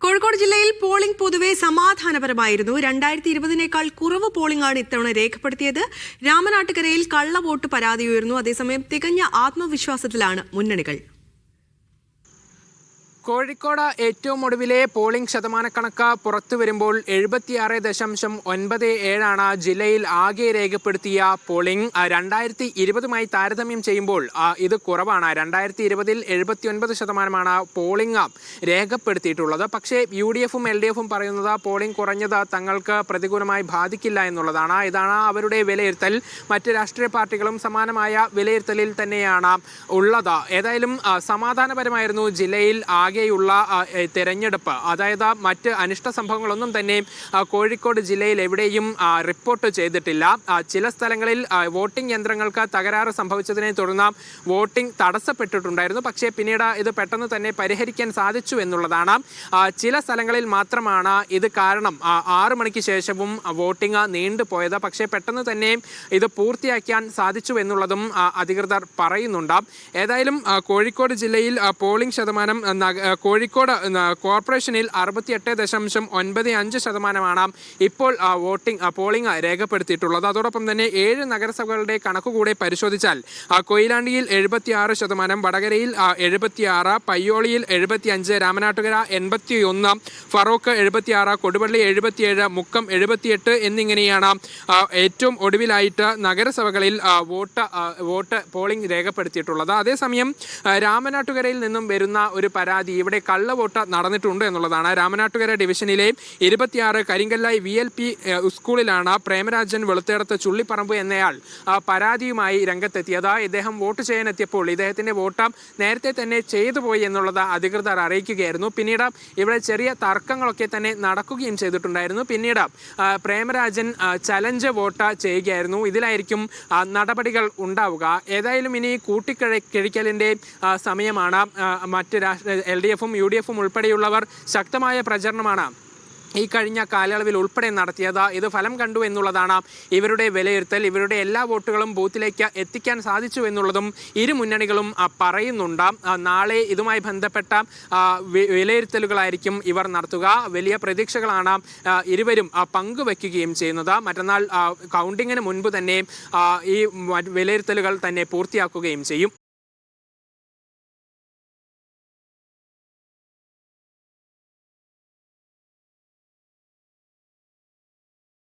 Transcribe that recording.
കോഴിക്കോട് ജില്ലയിൽ പോളിംഗ് പൊതുവെ സമാധാനപരമായിരുന്നു. 2020-നേക്കാൾ കുറവ് പോളിംഗാണ് ഇത്തവണ രേഖപ്പെടുത്തിയത്. രാമനാട്ടുകരയിൽ കള്ളവോട്ട് പരാതി ഉയർന്നു. അതേസമയം തികഞ്ഞ ആത്മവിശ്വാസത്തിലാണ് മുന്നണികൾ. കോഴിക്കോട് ഏറ്റവും ഒടുവിലെ പോളിംഗ് ശതമാനക്കണക്ക് പുറത്തു വരുമ്പോൾ 76.97 ജില്ലയിൽ ആകെ രേഖപ്പെടുത്തിയ പോളിംഗ്. 2020 താരതമ്യം ചെയ്യുമ്പോൾ ഇത് കുറവാണ്. 2020 79% പോളിംഗ് രേഖപ്പെടുത്തിയിട്ടുള്ളത്. പക്ഷേ UDF-ഉം LDF-ഉം പറയുന്നത് പോളിംഗ് കുറഞ്ഞത് തങ്ങൾക്ക് പ്രതികൂലമായി ബാധിക്കില്ല എന്നുള്ളതാണ്. ഇതാണ് അവരുടെ വിലയിരുത്തൽ. മറ്റ് രാഷ്ട്രീയ പാർട്ടികളും സമാനമായ വിലയിരുത്തലിൽ തന്നെയാണ് ഉള്ളത്. ഏതായാലും സമാധാനപരമായിരുന്നു ജില്ലയിൽ ുള്ള തെരഞ്ഞെടുപ്പ്. അതായത് മറ്റ് അനിഷ്ട സംഭവങ്ങളൊന്നും തന്നെ കോഴിക്കോട് ജില്ലയിൽ എവിടെയും റിപ്പോർട്ട് ചെയ്തിട്ടില്ല. ചില സ്ഥലങ്ങളിൽ വോട്ടിംഗ് യന്ത്രങ്ങൾക്ക് തകരാറ് സംഭവിച്ചതിനെ തുടർന്ന് വോട്ടിംഗ് തടസ്സപ്പെട്ടിട്ടുണ്ടായിരുന്നു. പക്ഷേ പിന്നീട് ഇത് പെട്ടെന്ന് തന്നെ പരിഹരിക്കാൻ സാധിച്ചു എന്നുള്ളതാണ്. ചില സ്ഥലങ്ങളിൽ മാത്രമാണ് ഇത് കാരണം 6 മണിക്ക് ശേഷവും വോട്ടിംഗ് നീണ്ടുപോയത്. പക്ഷേ പെട്ടെന്ന് തന്നെ ഇത് പൂർത്തിയാക്കാൻ സാധിച്ചു എന്നുള്ളതും അധികൃതർ പറയുന്നുണ്ട്. ഏതായാലും കോഴിക്കോട് ജില്ലയിൽ പോളിംഗ് ശതമാനം കോഴിക്കോട് കോർപ്പറേഷനിൽ 68.95% ഇപ്പോൾ പോളിംഗ് രേഖപ്പെടുത്തിയിട്ടുള്ളത്. അതോടൊപ്പം തന്നെ 7 നഗരസഭകളുടെ കണക്കുകൂടെ പരിശോധിച്ചാൽ കൊയിലാണ്ടിയിൽ 76%, വടകരയിൽ 76, പയ്യോളിയിൽ 75, രാമനാട്ടുകര 81, ഫറോക്ക് 76, കൊടുവള്ളി 77, മുക്കം 78 എന്നിങ്ങനെയാണ് ഏറ്റവും ഒടുവിലായിട്ട് നഗരസഭകളിൽ വോട്ട് പോളിംഗ് രേഖപ്പെടുത്തിയിട്ടുള്ളത്. അതേസമയം രാമനാട്ടുകരയിൽ നിന്നും വരുന്ന ഒരു പരാതി ഇവിടെ കള്ളവോട്ട് നടന്നിട്ടുണ്ട് എന്നുള്ളതാണ്. രാമനാട്ടുകര ഡിവിഷനിലെ 26 കരിങ്കല്ലായി VLP സ്കൂളിലാണ് പ്രേമരാജൻ വെളുത്തേടത്ത് ചുള്ളിപ്പറമ്പ് എന്നയാൾ പരാതിയുമായി രംഗത്തെത്തിയത്. ഇദ്ദേഹം വോട്ട് ചെയ്യാനെത്തിയപ്പോൾ ഇദ്ദേഹത്തിന്റെ വോട്ട് നേരത്തെ തന്നെ ചെയ്തു പോയി എന്നുള്ളത് അധികൃതർ അറിയിക്കുകയായിരുന്നു. പിന്നീട് ഇവിടെ ചെറിയ തർക്കങ്ങളൊക്കെ തന്നെ നടക്കുകയും ചെയ്തിട്ടുണ്ടായിരുന്നു. പിന്നീട് പ്രേമരാജൻ ചലഞ്ച് വോട്ട് ചെയ്യുകയായിരുന്നു. ഇതിലായിരിക്കും നടപടികൾ ഉണ്ടാവുക. ഏതായാലും ഇനി കൂട്ടിക്കിഴിക്കലിന്റെ സമയമാണ്. മറ്റ് LDF-ഉം UDF-ഉം ഉൾപ്പെടെയുള്ളവർ ശക്തമായ പ്രചരണമാണ് ഈ കഴിഞ്ഞ കാലയളവിൽ ഉൾപ്പെടെ നടത്തിയത്. ഇത് ഫലം കണ്ടു എന്നുള്ളതാണ് ഇവരുടെ വിലയിരുത്തൽ. ഇവരുടെ എല്ലാ വോട്ടുകളും ബൂത്തിലേക്ക് എത്തിക്കാൻ സാധിച്ചു എന്നുള്ളതും ഇരു മുന്നണികളും പറയുന്നുണ്ട്. നാളെ ഇതുമായി ബന്ധപ്പെട്ട വിലയിരുത്തലുകളായിരിക്കും ഇവർ നടത്തുക. വലിയ പ്രതീക്ഷകളാണ് ഇരുവരും പങ്കുവെക്കുകയും ചെയ്യുന്നത്. മറ്റന്നാൾ കൗണ്ടിങ്ങിന് മുൻപ് തന്നെ ഈ വിലയിരുത്തലുകൾ തന്നെ പൂർത്തിയാക്കുകയും ചെയ്യും.